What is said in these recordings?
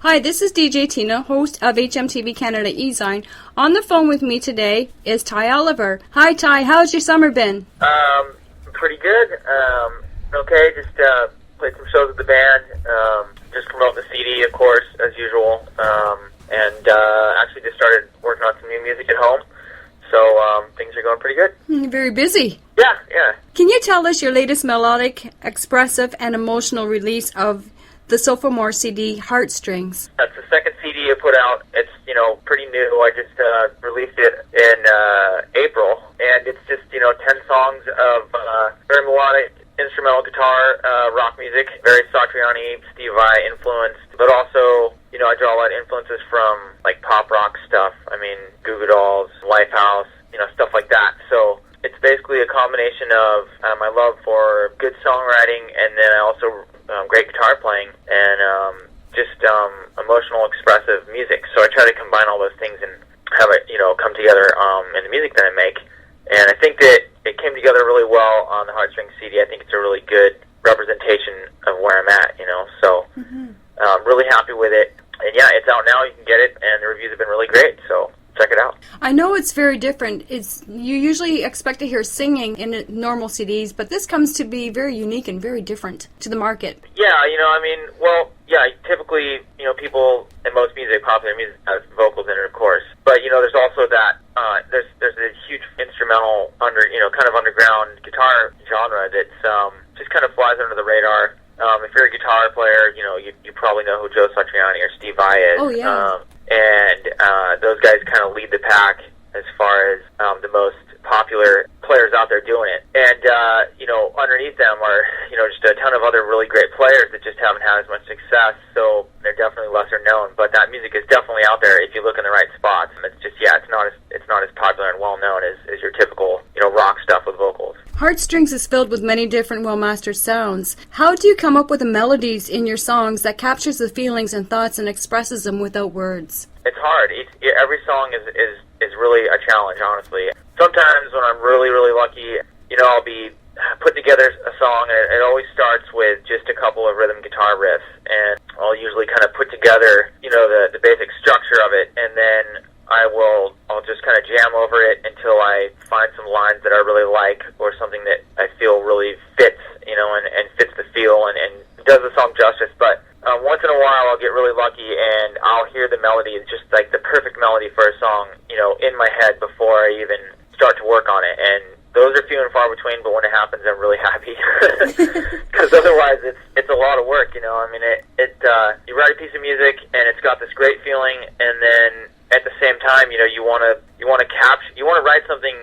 Hi, this is DJ Tina, host of HMTV Canada eZine. On the phone with me today is Ty Oliver. Hi Ty, how's your summer been? Pretty good. Okay, just played some shows with the band, just promoting the CD, of course, as usual, and actually just started working on some new music at home, so things are going pretty good. Very busy. Yeah. Can you tell us your latest melodic, expressive, and emotional release of the Sophomore CD, Heartstrings? That's the second CD I put out. It's, pretty new. I just released it in April, and it's just, 10 songs of very melodic instrumental guitar, rock music, very Satriani, Steve Vai influenced, but also, I draw a lot of influences from, like, pop rock stuff. I mean, Goo Goo Dolls, Lifehouse, stuff like that. So it's basically a combination of my love for good songwriting, and then also great guitar playing, and just emotional, expressive music. So I try to combine all those things and have it, come together in the music that I make. And I think that it came together really well on the Heartstrings CD. I think it's a really good representation of where I'm at, So I'm really happy with it. And yeah, it's out now. You can get it, and the reviews have been really great. So check it out. I know it's very different. You usually expect to hear singing in normal CDs, but this comes to be very unique and very different to the market. Yeah, typically, people in most music, popular music, has vocals in it, of course. But, there's also that, there's a huge instrumental, kind of underground guitar genre that's just kind of flies under the radar. If you're a guitar player, you probably know who Joe Satriani or Steve Vai is. Oh, yeah. And those guys kind of lead the pack as far as the most popular players out there doing it. And, underneath them are, just a ton of other really great players that just haven't had as much success, so they're definitely lesser known. But that music is definitely out there if you look in the right spots. It's just, it's not as popular and well known as your typical, rock stuff with vocals. Heartstrings is filled with many different well-mastered sounds. How do you come up with the melodies in your songs that captures the feelings and thoughts and expresses them without words? It's hard. Every song is really a challenge, honestly. Sometimes when I'm really, really lucky, I'll be putting together a song, and it always starts with just a couple of rhythm guitar riffs, and I'll usually kind of put together, the basic structure of it, and then I'll just kind of jam over it until I find some lines that I really like, or something that I feel really fits, and fits the feel and does the song justice. But once in a while I'll get really lucky and I'll hear the melody, it's just like the perfect melody for a song, in my head before I even start to work on it. And those are few and far between, but when it happens, I'm really happy. Because otherwise it's a lot of work, you write a piece of music and it's got this great feeling, and then at the same time, you want to write something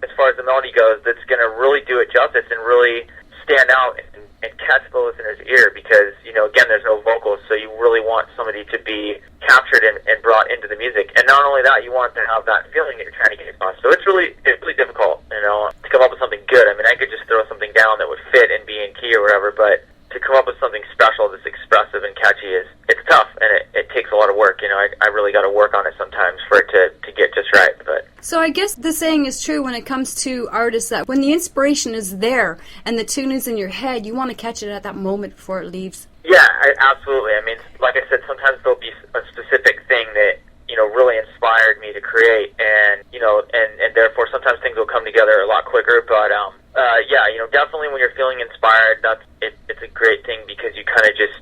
as far as the melody goes that's going to really do it justice and really stand out and catch the listener's ear, because again, there's no vocals, so you really want somebody to be captured and brought into the music. And not only that, you want to have that feeling that you're trying to get across. So it's really difficult, to come up with something good. I mean, I could just throw something down that would fit and be in key or whatever, but to come up with something special that's expressive and catchy it's tough, and it takes a lot of work. I really got to work on it sometimes for it to get just right. But so I guess the saying is true when it comes to artists, that when the inspiration is there and the tune is in your head, you want to catch it at that moment before it leaves. Yeah, absolutely. I mean, like I said, sometimes there'll be a specific thing that really inspired me to create, and and therefore sometimes things will come together a lot quicker. But definitely when you're feeling inspired, it's a great thing, because you kind of just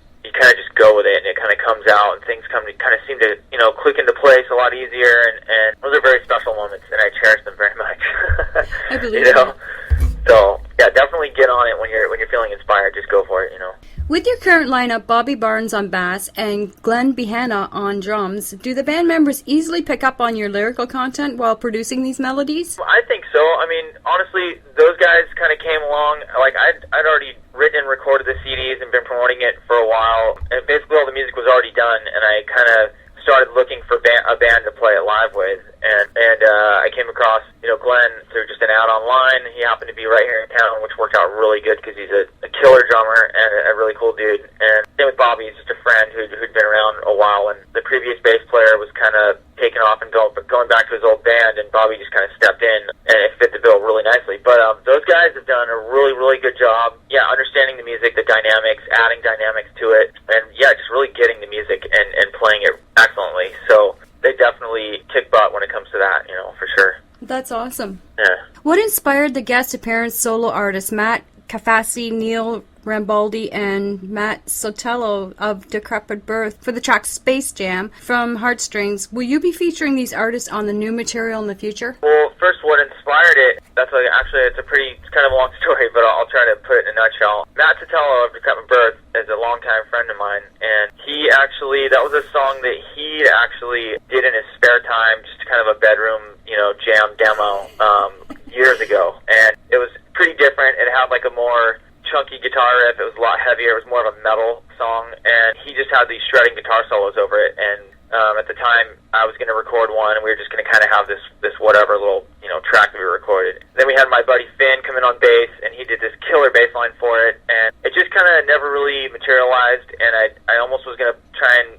go with it, and it kind of comes out, and things kind of seem to click into place a lot easier, and those are very special moments, and I cherish them very much. I believe that. So yeah, definitely get on it when you're feeling inspired. Just go for it. With your current lineup, Bobby Barnes on bass and Glenn Behana on drums, do the band members easily pick up on your lyrical content while producing these melodies? I think so. I mean, honestly, those guys kind of came along. Like, I'd already written and recorded the CDs and been promoting it for a while, and basically all the music was already done, and I kind of started looking for a band to play it live with, and I came across Glenn through just an ad online. He happened to be right here in town, which worked out really good because he's a killer drummer and a really cool dude. And same with Bobby, he's just a friend who'd been around a while, and the previous bass player was kind of taken off and going back to his old band, and Bobby just kind of stepped in, and it fit the bill really nicely. But those guys have done a really, really good job, understanding the music, the dynamics, adding dynamics to it, and just really getting the music and awesome. Yeah. What inspired the guest appearance solo artists Matt Cafassi, Neil Rambaldi, and Matt Sotelo of Decrepit Birth for the track Space Jam from Heartstrings? Will you be featuring these artists on the new material in the future? Well, first, what inspired it, it's kind of a long story, but I'll try to put it in a nutshell. Matt Sotelo of Decrepit Birth is a longtime friend of mine, and that was a song that he actually did in his spare time, just kind of a bedroom, jam demo, years ago. And it was pretty different. It had like a more chunky guitar riff. It was a lot heavier. It was more of a metal song, and he just had these shredding guitar solos over it. And at the time, I was going to record one, and we were just going to kind of have this whatever little track that we recorded. Then we had my buddy Finn come in on bass, and he did this killer bass line for it, and it just kind of never really materialized. And I almost was going to try and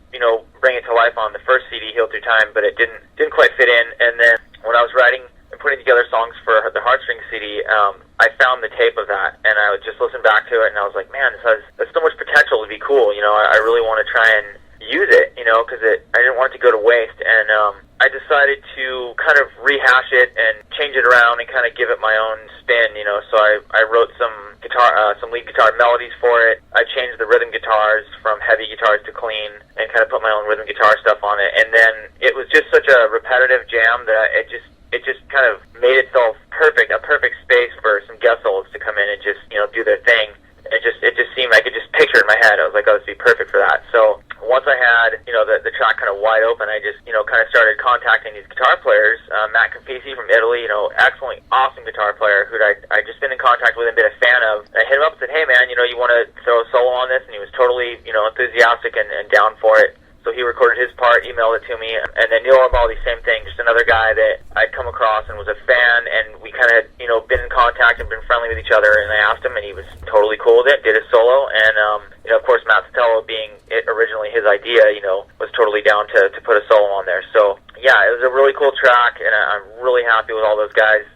bring it to life on the first CD, Heal Through Time, but it didn't quite fit in. And then when I was writing and putting together songs for the Heartstrings CD, I found the tape of that, and I would just listen back to it, and I was like, man, there's so much potential to be cool. I really want to try and use it, because I didn't want it to go to waste. And I decided to kind of rehash it and change it around and kind of give it my own spin. So I wrote some lead guitar melodies for it. I changed the rhythm guitars from heavy guitars to clean, and kind of put my own rhythm guitar stuff on it. And then it was just such a repetitive jam that it just kind of made itself a perfect space for some guest solos to come in and just do their thing. It just seemed, I could just picture it in my head. I was like, oh, this would be perfect for that. So once I had the track kind of wide open, I just kind of started contacting these guitar players. Matt Cafassi from Italy, excellent, awesome guitar player who I just been in contact with and been a fan of. And I hit him up and said, hey man, you want to throw a solo on this? And he was totally enthusiastic and down for it. So he recorded his part, emailed it to me, and then Neil Rambaldi, same thing, just another guy that I'd come across and was a fan, and we kind of had, been in contact and been friendly with each other, and I asked him, and he was totally cool with it, did a solo, and, of course, Matt Sotelo, being it originally his idea, was totally down to put a solo on there. So, yeah, it was a really cool track, and I'm really happy with all those guys,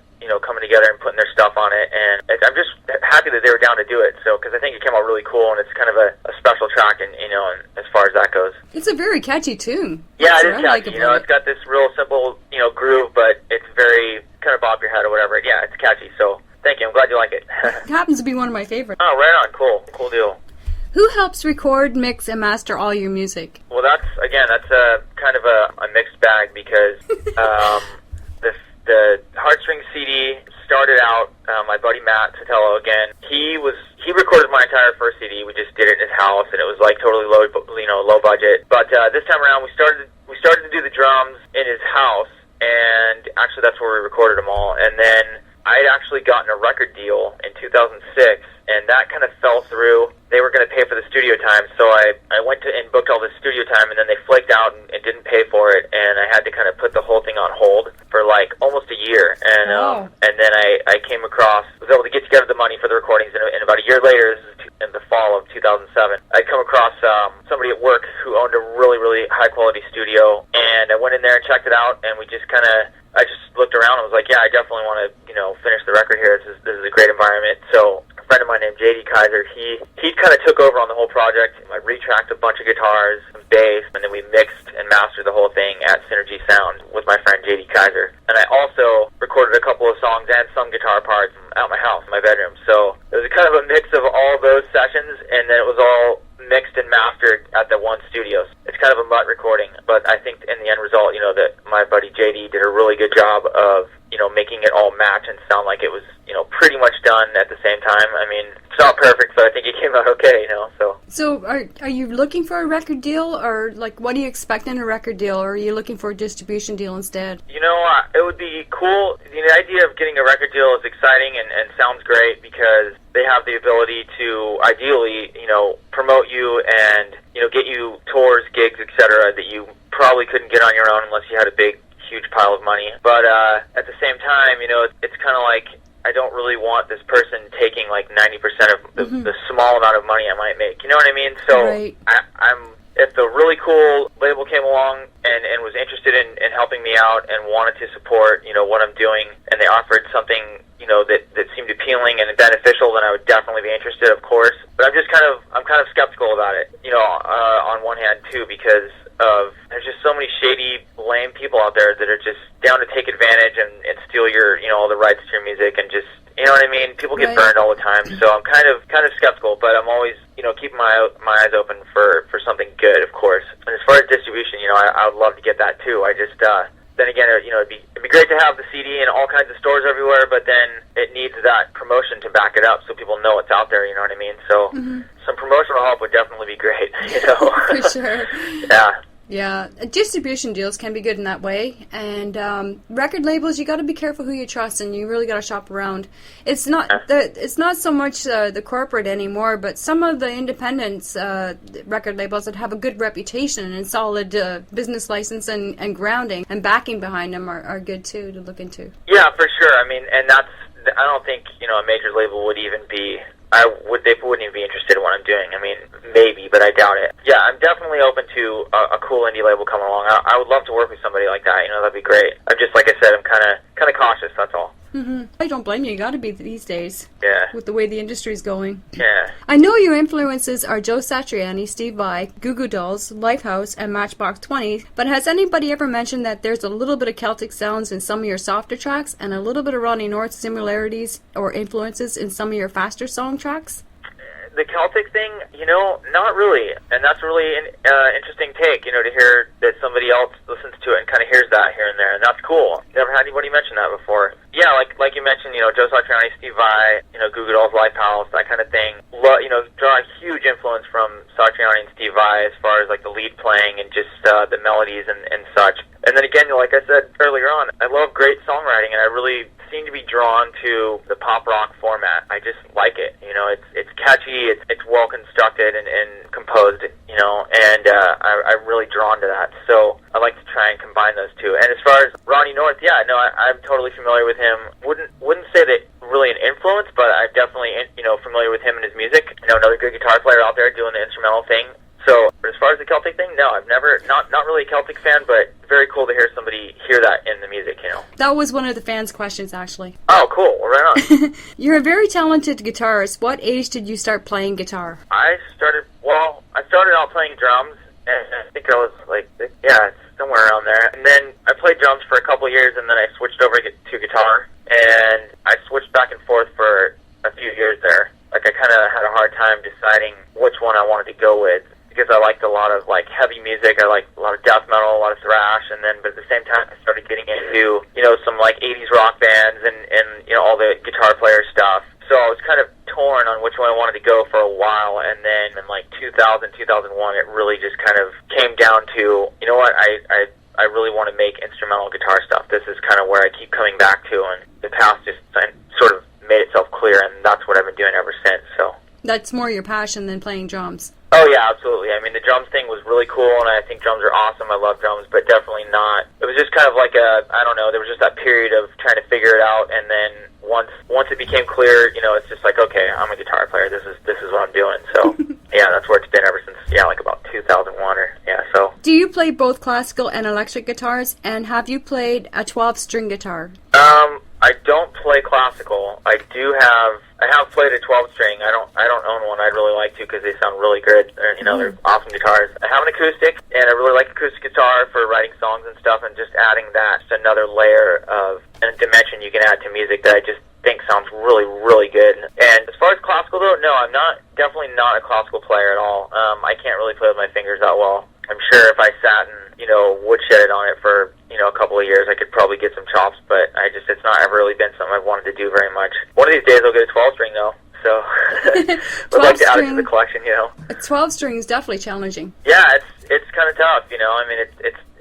coming together and putting their stuff on it, and I'm just happy that they were down to do it, so, because I think it came out really cool, and it's kind of a special track, and, and as far as that goes. It's a very catchy tune. Yeah, it is catchy, it's got this real simple, groove, but it's very kind of bop your head or whatever. Yeah, it's catchy, so thank you, I'm glad you like it. It happens to be one of my favorites. Oh, right on, cool deal. Who helps record, mix, and master all your music? Well, that's a kind of a mixed bag, because the Heartstrings CD started out, my buddy Matt Sotelo, again, he recorded my entire first CD. We just did it in his house, and it was like totally low budget. But this time around, we started to do the drums in his house, and actually that's where we recorded them all. And then I had actually gotten a record deal in 2006, and that kind of fell through. They were going to pay for the studio time, so I went to and booked all this studio time, and then they flaked out and didn't pay for it, and I had to kind of put the whole thing on hold for like almost a year. And and then I came across, was able to get together the money for the recordings, and about a year later, this is in the fall of 2007, I come across somebody at work who owned a really, really high quality studio, and I went in there and checked it out, and I just looked around and was like, yeah, I definitely want to, finish the record here. This is a great environment. So a friend of mine named JD Kaiser, he kind of took over on the whole project. I retracked a bunch of guitars, some bass, and then we mixed and mastered the whole thing at Synergy Sound with my friend JD Kaiser. And I also recorded a couple of songs and some guitar parts at my house, in my bedroom. So it was kind of a mix of all those sessions, and then it was all mixed and mastered at the one studio. It's kind of a mutt recording, but I think in the end result, that my buddy JD did a really good job of, making it all match and sound like it was, pretty much done at the same time. I mean, it's not perfect, but I think it came out okay, So are you looking for a record deal, or what do you expect in a record deal, or are you looking for a distribution deal instead? It would be cool. The idea of getting a record deal is exciting and sounds great, because they have the ability to ideally, promote you and, get you tours, gigs, etc. that you probably couldn't get on your own unless you had a huge pile of money. But at the same time, it's kind of like, I don't really want this person taking like 90% of the small amount of money I might make. You know what I mean? So right. If the really cool label came along and was interested in helping me out and wanted to support, what I'm doing, and they offered something, that seemed appealing and beneficial, then I would definitely be interested, of course. But I'm kind of skeptical about it, on one hand too, because of there's just so many shady, lame people out there that are just down to take advantage and steal your, all the rights to your music and just, you know what I mean? People get burned all the time, so I'm kind of skeptical, but I'm always, keeping my eyes open for something good, of course. And as far as distribution, I would love to get that too. I just, then again, it'd be great to have the CD in all kinds of stores everywhere, but then it needs that promotion to back it up so people know it's out there, you know what I mean? So some promotional help would definitely be great, For sure. Yeah. Yeah, distribution deals can be good in that way, and record labels, you got to be careful who you trust, and you really got to shop around. It's not so much the corporate anymore, but some of the independent record labels that have a good reputation and solid business license and grounding and backing behind them are good too to look into. Yeah, for sure. I mean, and I don't think a major label would even be. They wouldn't even be interested in what I'm doing. I mean, maybe, but I doubt it. Yeah, I'm definitely open to a cool indie label coming along. I would love to work with somebody like that. That'd be great. I'm just, like I said, I'm kind of cautious. That's all. I don't blame you. You got to be these days. Yeah. With the way the industry's going. Yeah. I know your influences are Joe Satriani, Steve Vai, Goo Goo Dolls, Lifehouse, and Matchbox 20, but has anybody ever mentioned that there's a little bit of Celtic sounds in some of your softer tracks and a little bit of Ronnie North similarities or influences in some of your faster song tracks? The Celtic thing, not really. And that's really an interesting take, to hear that somebody else listens to it and kind of hears that here and there. And that's cool. Never had anybody mention that before. Yeah, like you mentioned, Joe Satriani, Steve Vai, Goo Goo Dolls, Lifehouse, that kind of thing. Draw a huge influence from Satriani and Steve Vai as far as like the lead playing and just the melodies and such. And then again, like I said earlier on, I love great songwriting, and I really seem to be drawn to the pop rock format. I just like it. It's catchy, it's well constructed and composed, and I'm really drawn to that. So I like to try and combine those two. And as far as Ronnie North, I'm totally familiar with him. Wouldn't say that really an influence, but I'm definitely familiar with him and his music. Another good guitar player out there doing the instrumental thing. So as far as the Celtic thing, no, I've never, not really a Celtic fan, but very cool to hear somebody hear that in the music, That was one of the fans' questions, actually. Oh, cool. Well, right on. You're a very talented guitarist. What age did you start playing guitar? I started out playing drums, and I think I was somewhere around there. And then I played drums for a couple of years, and then I switched over to guitar, and I switched back and forth for a few years there. Like, I kind of had a hard time deciding which one I wanted to go with, because I liked a lot of heavy music. I liked a lot of death metal, a lot of thrash, but at the same time I started getting into some 80s rock bands and all the guitar player stuff. So I was kind of torn on which one I wanted to go for a while, and then in 2000, 2001 it really just kind of came down to, what, I really want to make instrumental guitar stuff. This is kind of where I keep coming back to, and the past just sort of made itself clear, and that's what I've been doing ever since. So that's more your passion than playing drums. Oh, yeah, absolutely. I mean, the drums thing was really cool, and I think drums are awesome. I love drums, but definitely not. It was just kind of there was just that period of trying to figure it out, and then once it became clear, it's just okay, I'm a guitar player. This is what I'm doing. So, yeah, that's where it's been ever since, about 2001 so. Do you play both classical and electric guitars, and have you played a 12-string guitar? I don't play classical. I have played a 12-string. I don't own one. I'd really like to because they sound really good. They're awesome guitars. I have an acoustic, and I really like acoustic guitar for writing songs and stuff, and just adding that, just another layer of a dimension you can add to music that I just think sounds really, really good. And as far as classical, though, no, I'm definitely not a classical player at all. I can't really play with my fingers that well. I'm sure if I sat and, woodshedded on it for, a couple of years, I could probably get some chops, but it's not ever really been something I've wanted to do very much. One of these days I'll get a 12-string, though, so I'd like to add it to the collection, A 12-string is definitely challenging. Yeah, it's kind of tough, I mean,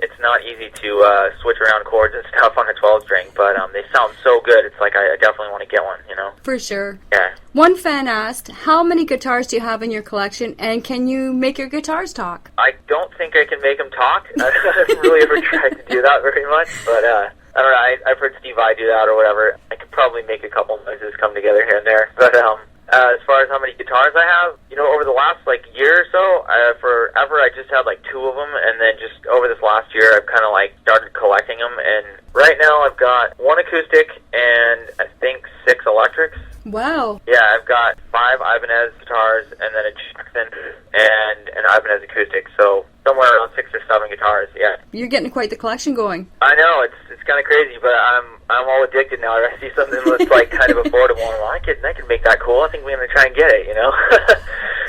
it's not easy to switch around chords and stuff on a 12-string, but they sound so good, it's like I definitely want to get one, For sure. Yeah. One fan asked, how many guitars do you have in your collection, and can you make your guitars talk? I don't think I can make them talk. I haven't really ever tried to do that very much, but I don't know, I've heard Steve Vai do that or whatever. I could probably make a couple noises come together here and there, but as far as how many guitars I have, over the last year or so, forever I just had 2 of them, and then just over this last year I've kind of started collecting them, and right now I've got 1 acoustic and I think 6 electrics. Wow. Yeah, I've got 5 Ibanez guitars and then a Jackson and Ivan has acoustic. So somewhere around 6 or 7 guitars. Yeah. You're getting quite the collection going. I know, it's kind of crazy, but I'm all addicted now. I see something that's like kind of affordable, and I could make that cool. I think we're gonna try and get it, you know.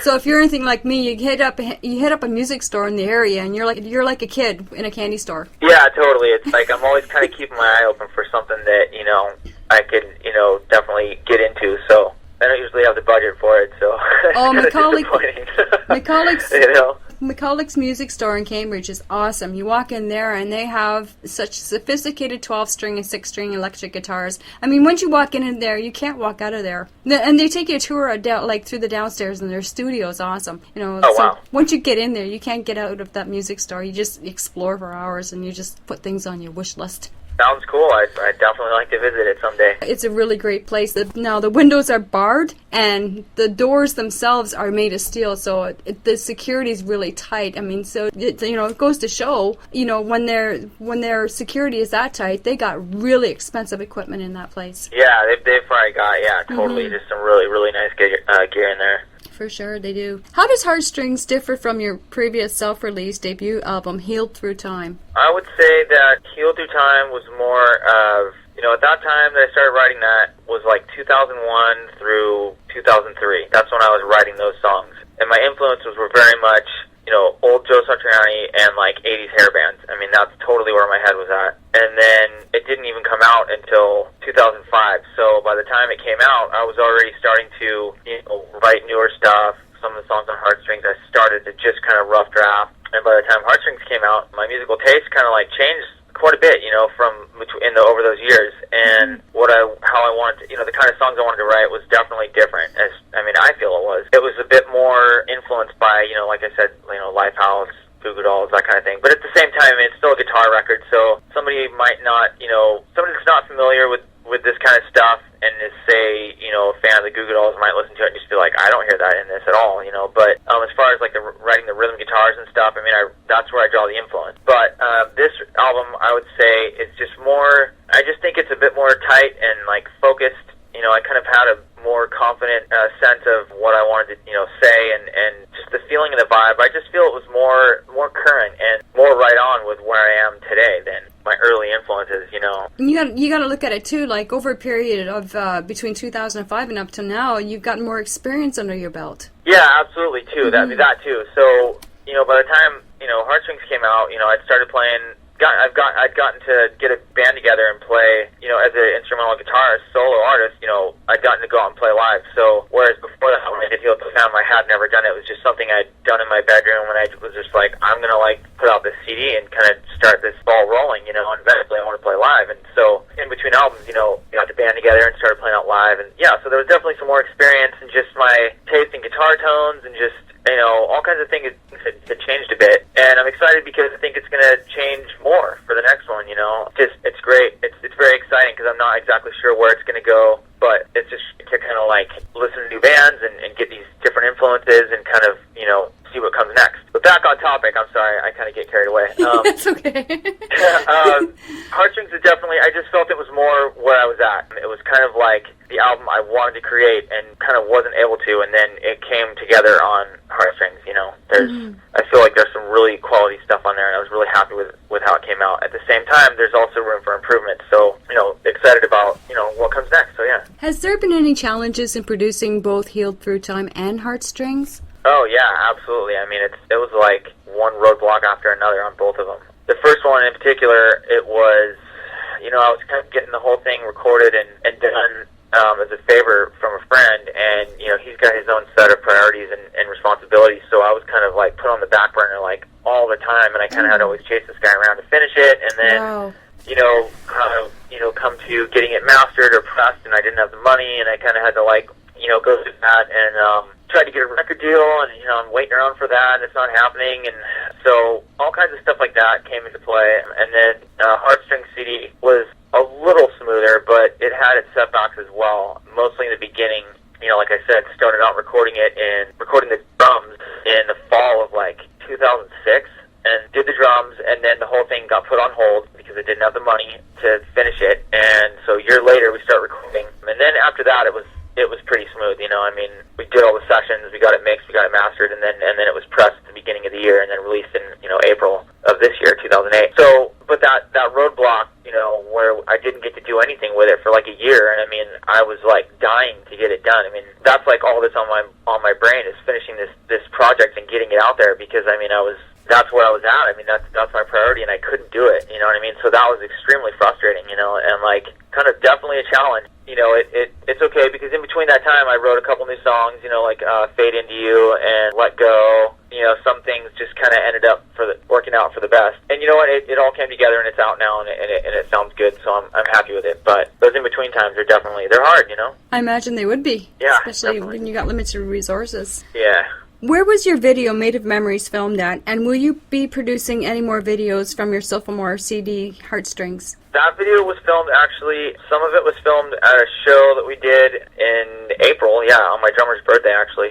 So if you're anything like me, you hit up a music store in the area, and you're like a kid in a candy store. Yeah, totally. It's like I'm always kind of keeping my eye open for something that, you know, I could, you know, definitely get into. So I don't usually have the budget for it, so oh, it's disappointing. You know? McCulloch's Music Store in Cambridge is awesome. You walk in there and they have such sophisticated 12-string and 6-string electric guitars. I mean, once you walk in there, you can't walk out of there. And they take you a tour like through the downstairs, and their studio is awesome. You know, oh, so wow. Once you get in there, you can't get out of that music store. You just explore for hours, and you just put things on your wish list. Sounds cool. I'd definitely like to visit it someday. It's a really great place. Now, the windows are barred, and the doors themselves are made of steel, so the security is really tight. I mean, so it goes to show, you know, when their security is that tight, they got really expensive equipment in that place. Yeah, they've probably got, totally, just some really, really nice gear in there. For sure, they do. How does Heartstrings differ from your previous self-released debut album, Healed Through Time? I would say that Healed Through Time was more of, you know, at that time that I started writing that was like 2001 through 2003. That's when I was writing those songs. And my influences were very much, you know, old Joe Satriani and like 80s hair bands. I mean, that's totally where my head was at. And then it didn't even come out until 2005. So by the time it came out, I was already starting to, you know, write newer stuff. Some of the songs on Heartstrings, I started to just kind of rough draft. And by the time Heartstrings came out, my musical taste kind of like changed quite a bit, you know, over those years. And how I wanted to, you know, the kind of songs I wanted to write was definitely different. I feel it was. It was a bit more influenced by, you know, like I said, you know, Lifehouse, Goo Goo Dolls, that kind of thing. But at the same time, it's still a guitar record, so somebody might not, you know, somebody that's not familiar with this kind of stuff and is, say, you know, a fan of the Goo Goo Dolls might listen to it and just be like, I don't hear that in this at all, you know. But as far as like writing the rhythm guitars and stuff, I mean, that's where I draw the influence. But this album, I would say, is just more. I just think it's a bit more tight and like focused. You know, I kind of had a more confident sense of what I wanted to, you know, say, and just the feeling and the vibe. I just feel it was more current and more right on with where I am today than my early influences, you know. And you got to look at it too, like over a period of between 2005 and up to now, you've gotten more experience under your belt. Yeah, absolutely too. Mm-hmm. That too. So, you know, by the time, you know, Heartstrings came out, you know, I'd started playing. I'd gotten to get a band together and play, you know, as an instrumental guitarist, solo artist, you know, I'd gotten to go out and play live. So, whereas before that, when I did Heal the Sound, I had never done it. It was just something I'd done in my bedroom when I was just like, I'm going to, like, put out this CD and kind of start this ball rolling, you know, and eventually I want to play live. And so, in between albums, you know, we got the band together and started playing out live. And, yeah, so there was definitely some more experience in just my taste in guitar tones and just, you know, all kinds of things had changed a bit, and I'm excited because I think it's going to change more for the next one, you know. It's great. It's very exciting because I'm not exactly sure where it's going to go, but it's just to kind of like listen to new bands and get these different influences and kind of, you know, see what comes next. But back on topic, I'm sorry, I kind of get carried away. That's okay. Heartstrings is definitely, I just felt it was more where I was at. It was kind of like the album I wanted to create and kind of wasn't able to, and then it came together on Heartstrings, you know. I feel like there's some really quality stuff on there, and I was really happy with how it came out. At the same time, there's also room for improvement, so, you know, excited about, you know, what comes next, so yeah. Has there been any challenges in producing both Healed Through Time and Heartstrings? Oh, yeah, absolutely. I mean, it was like one roadblock after another on both of them. The first one in particular, it was, you know, I was kind of getting the whole thing recorded and done as a favor from a friend, and, you know, he's got his own set of priorities and responsibilities, so I was kind of, like, put on the back burner, like, all the time, and I kind of had to always chase this guy around to finish it, and then, you know, come to getting it mastered or pressed, and I didn't have the money, and I kind of had to, like, you know, go through that, and tried to get a record deal, and, you know, I'm waiting around for that, and it's not happening, and so all kinds of stuff like that came into play, and then Heartstrings CD was a little smoother, but it had its setbacks as well, mostly in the beginning. You know, like I said, started out recording the drums in the fall of, like, 2006, and did the drums, and then the whole thing got put on hold because I didn't have the money to finish it, and so a year later we start recording, and then after that it it was pretty smooth. I mean, we did all the sessions, we got it mixed, we got it mastered, and then it was pressed at the beginning of the year, and then released in April of this year, 2008. So, but that roadblock, where I didn't get to do anything with it for like a year, and I mean, I was like dying to get it done. I mean, that's like all that's on my brain is finishing this project and getting it out there, because I mean, that's where I was at. I mean, that's my priority, and I couldn't do it. You know what I mean? So that was extremely frustrating. And like kind of definitely a challenge. It's okay, because in between that time, I wrote a couple new songs. Like "Fade Into You" and "Let Go." Some things just kind of ended up working out for the best. And you know what? It all came together, and it's out now, and it sounds good. So I'm happy with it. But those in between times are they're hard. I imagine they would be. Yeah, especially definitely. when you got limited resources. Yeah. Where was your video Made of Memories filmed at, and will you be producing any more videos from your sophomore CD, Heartstrings? That video was filmed, actually, some of it was filmed at a show that we did in April, on my drummer's birthday, actually.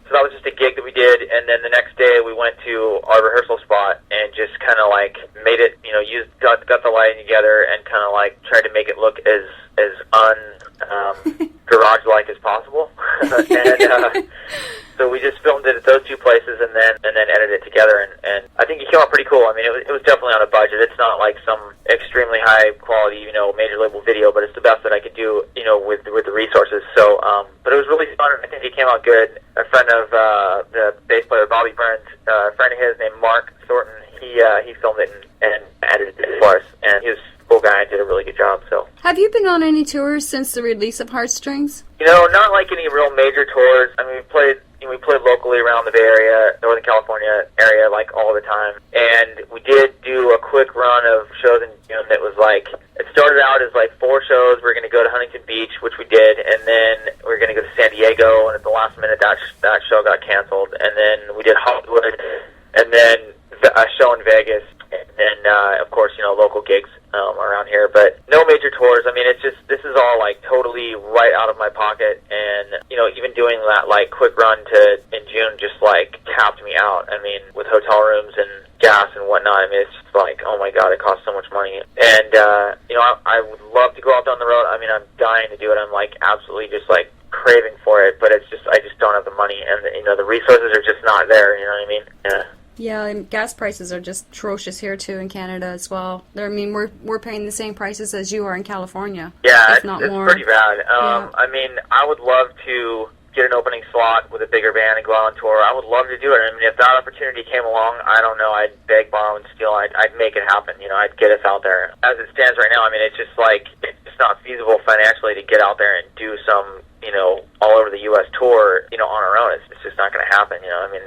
So that was just a gig that we did, and then the next day we went to our rehearsal spot and just kind of like made it, got the lighting together and kind of like tried to make it look as garage-like as possible. And so we just filmed it at those two places and then edited it together, and I think it came out pretty cool. I mean, it was definitely on a budget. It's not like some extremely high quality, major label video, but it's the best that I could do, with the resources. So, but it was really fun, and I think it came out good. A friend of the bass player Bobby Burns, a friend of his named Mark Thornton, he filmed it and edited it for us, and he was a cool guy and did a really good job. So, have you been on any tours since the release of Heartstrings? Not like any real major tours. I mean, we played locally around the Bay Area, Northern California area, like all the time. And we did do a quick run of shows in June that was like, it started out as like 4 shows. We were going to go to Huntington Beach, which we did, and then we were going to go to San Diego, and at the last minute that show got canceled. And then we did Hollywood, and then a show in Vegas, and then, of course, local gigs around here, but no major tours. I mean, this is all like totally right out of my pocket, and even doing that like quick run in June just like tapped me out. I mean, with hotel rooms and gas and whatnot, I mean, it's just like, oh my god, it costs so much money. And I would love to go out down the road. I mean, I'm dying to do it. I'm like absolutely just like craving for it, but I just don't have the money, and the resources are just not there. You know what I mean? Yeah. Yeah, and gas prices are just atrocious here too in Canada as well. I mean, we're paying the same prices as you are in California. Yeah, if not it's more. Pretty bad. Yeah. I mean, I would love to get an opening slot with a bigger band and go out on tour. I would love to do it. I mean, if that opportunity came along, I don't know, I'd beg, borrow, and steal. I'd make it happen. I'd get us out there. As it stands right now, I mean, it's just like it's not feasible financially to get out there and do some all over the U.S. tour, on our own. It's just not going to happen, I mean,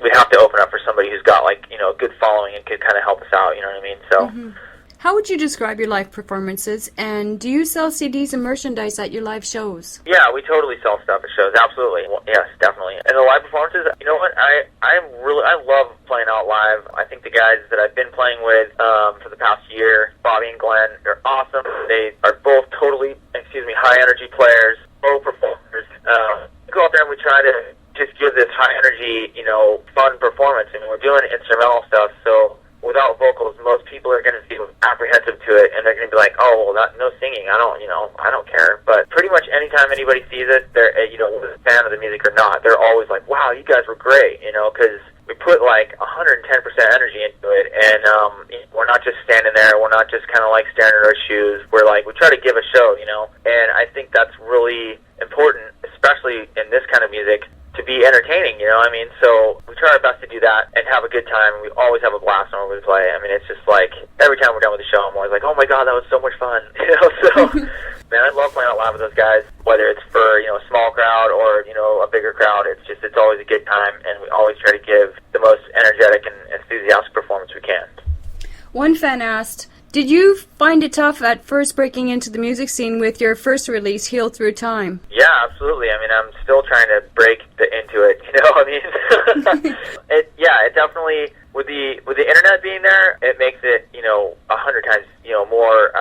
we'd have to open up for somebody who's got, like, a good following and could kind of help us out, you know what I mean? So. Mm-hmm. How would you describe your live performances, and do you sell CDs and merchandise at your live shows? Yeah, we totally sell stuff at shows, absolutely. Well, yes, definitely. And the live performances, you know what, I love playing out live. I think the guys that I've been playing with for the past year, Bobby and Glenn, they're awesome. They are both totally, high energy players, pro performers. We go out there and we try to just give this high energy, fun performance, and we're doing instrumental stuff, so without vocals, most people are going to be apprehensive to it, and they're going to be like, "Oh, well, no singing. I don't care." But pretty much anytime anybody sees it, they're, whether a fan of the music or not, they're always like, "Wow, you guys were great," because we put like 110% energy into it, and we're not just standing there. We're not just kind of like staring at our shoes. We're like, we try to give a show, and I think that's really important, especially in this kind of music, to be entertaining, so we try our best to do that and have a good time, and we always have a blast whenever we play. I mean, it's just like, every time we're done with the show, I'm always like, oh my god, that was so much fun, so, man, I love playing out loud with those guys, whether it's for, a small crowd or, a bigger crowd. It's always a good time, and we always try to give the most energetic and enthusiastic performance we can. One fan asked, did you find it tough at first breaking into the music scene with your first release, Heal Through Time? Yeah, absolutely. I mean, I'm still trying to break into it, it definitely, with the internet being there, it makes it, 100 times, more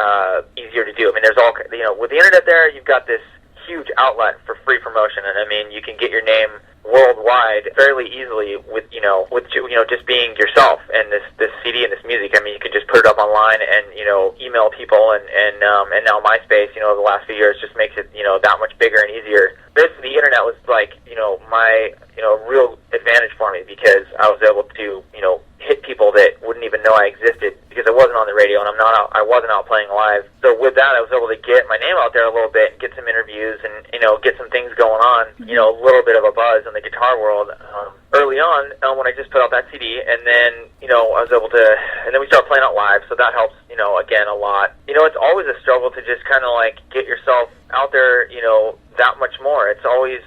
easier to do. I mean, there's all, with the internet there, you've got this huge outlet for free promotion, and I mean, you can get your name worldwide fairly easily with just being yourself and this CD and this music. I mean, you can just put it up online and, email people, and now MySpace, the last few years just makes it, that much bigger and easier. Basically, the internet was like, my, real advantage for me, because I was able to, hit people that wouldn't even know I existed, because I wasn't on the radio and I wasn't out playing live. So with that, I was able to get my name out there a little bit, and get some interviews, and, get some things going on, a little bit of a buzz in the guitar world. Early on, when I just put out that CD, and then, I was able to, and then we started playing out live, so that helps, again, a lot. It's always a struggle to just kind of like get yourself out there, that much more. It always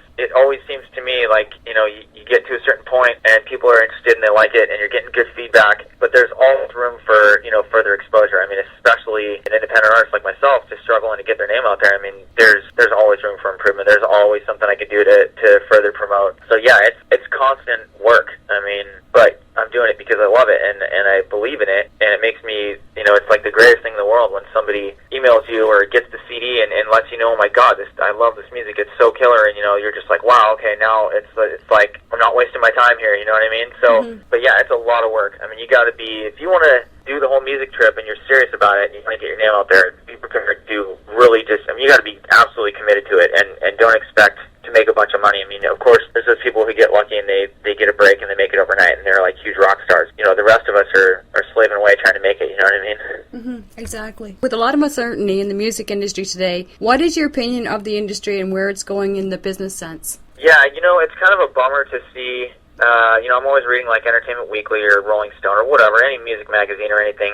seems to me like, you get to a certain point and people are interested and they like it and you're getting good feedback, but there's always room for, further exposure. I mean, especially an independent artist like myself, just struggling to get their name out there. I mean, there's always room for improvement. There's always something I can do to further promote. So yeah, it's constant work. I mean, but I'm doing it because I love it and I believe in it, and it makes me, it's like the greatest thing in the world when somebody emails you or gets the CD and lets you know, oh my God, I love this music, it's so killer, and you're just like, wow, okay, now it's like I'm not wasting my time here, you know what I mean? So, But yeah, it's a lot of work. I mean, you got to be, if you want to do the whole music trip and you're serious about it and you want to get your name out there, be prepared to really just, I mean, you got to be absolutely committed to it, and don't expect to make a bunch of money. I mean, of course, there's those people who get lucky and they get a break and they make it overnight and they're like huge rock stars. The rest of us are slaving away trying to make it, you know what I mean? Mm-hmm, exactly. With a lot of uncertainty in the music industry today, what is your opinion of the industry and where it's going in the business sense? Yeah, it's kind of a bummer to see. I'm always reading like Entertainment Weekly or Rolling Stone or whatever, any music magazine or anything,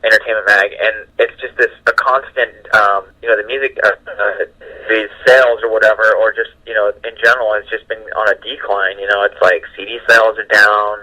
Entertainment Mag, and it's just a constant, the music, these sales or whatever, or just, in general, has just been on a decline. It's like CD sales are down,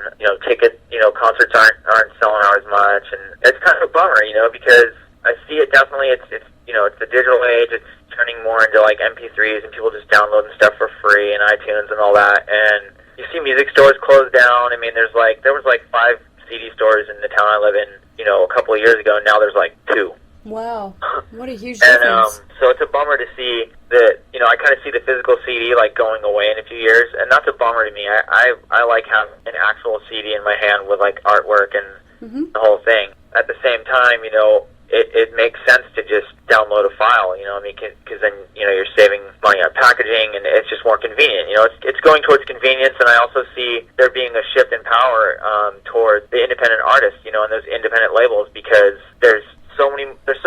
ticket, concerts aren't selling out as much, and it's kind of a bummer, because I see it definitely, it's it's the digital age, it's turning more into like MP3s and people just downloading stuff for free and iTunes and all that, and you see music stores close down. I mean, there was 5 CD stores in the town I live in, a couple of years ago, and now there's like 2. Wow, what a huge difference. And so it's a bummer to see that, I kind of see the physical CD like going away in a few years, and that's a bummer to me. I like having an actual CD in my hand with like artwork and the whole thing. At the same time, it makes sense to just download a file, because then, you're saving money on packaging, and it's just more convenient. It's going towards convenience, and I also see there being a shift in power towards the independent artists, and those independent labels, because there's so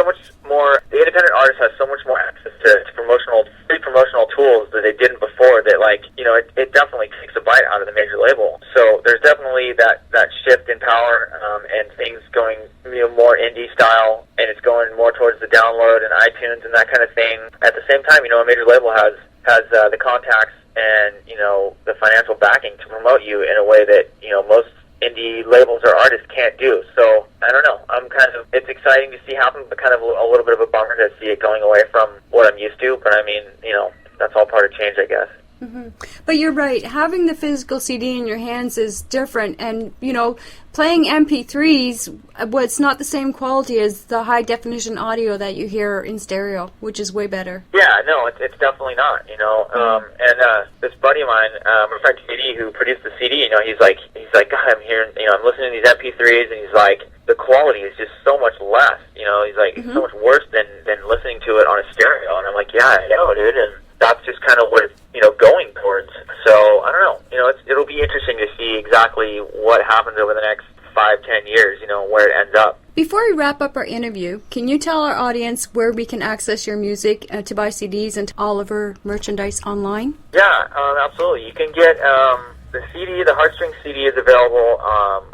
much more. The independent artist has so much more access to free promotional tools that they didn't before. That it definitely takes a bite out of the major label. So there's definitely that shift in power, and things going more indie style, and it's going more towards the download and iTunes and that kind of thing. At the same time, a major label has the contacts and the financial backing to promote you in a way that most indie labels or artists can't do. So I don't know. It's exciting to see happen, but kind of a little bit of a bummer to see it going away from what I'm used to. But I mean, that's all part of change, I guess. Mm-hmm. But you're right. Having the physical CD in your hands is different, and playing MP3s, well, it's not the same quality as the high definition audio that you hear in stereo, which is way better. Yeah, no, it's definitely not. And this buddy of mine, my friend JD, who produced the CD, he's like, God, I'm hearing, I'm listening to these MP3s, and he's like, the quality is just so much less. He's like, it's so much worse than listening to it on a stereo. And I'm like, yeah, I know, dude. And that's just kind of what it's, going towards. So I don't know. It'll be interesting to see exactly what happens over the next 5-10 years. Where it ends up. Before we wrap up our interview, can you tell our audience where we can access your music to buy CDs and Oliver merchandise online? Yeah, absolutely. You can get the CD, the Heartstring CD, is available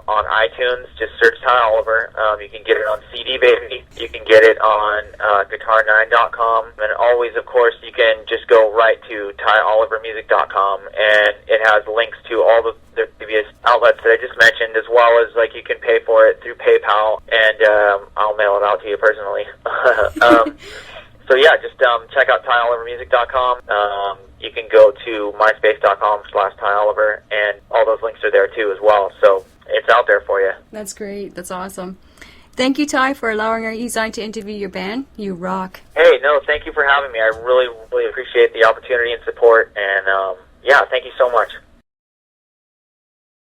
on iTunes. Just search Ty Oliver. You can get it on CD Baby. You can get it on guitar9.com. And always, of course, you can just go right to tyolivermusic.com, and it has links to all the previous outlets that I just mentioned, as well as you can pay for it through PayPal, and I'll mail it out to you personally. So yeah, just check out tyolivermusic.com. You can go to myspace.com/tyoliver, and all those links are there too as well. So it's out there for you. That's great. That's awesome. Thank you, Ty, for allowing our E-Zine to interview your band. You rock. Hey, no, thank you for having me. I really, really appreciate the opportunity and support, and yeah, thank you so much.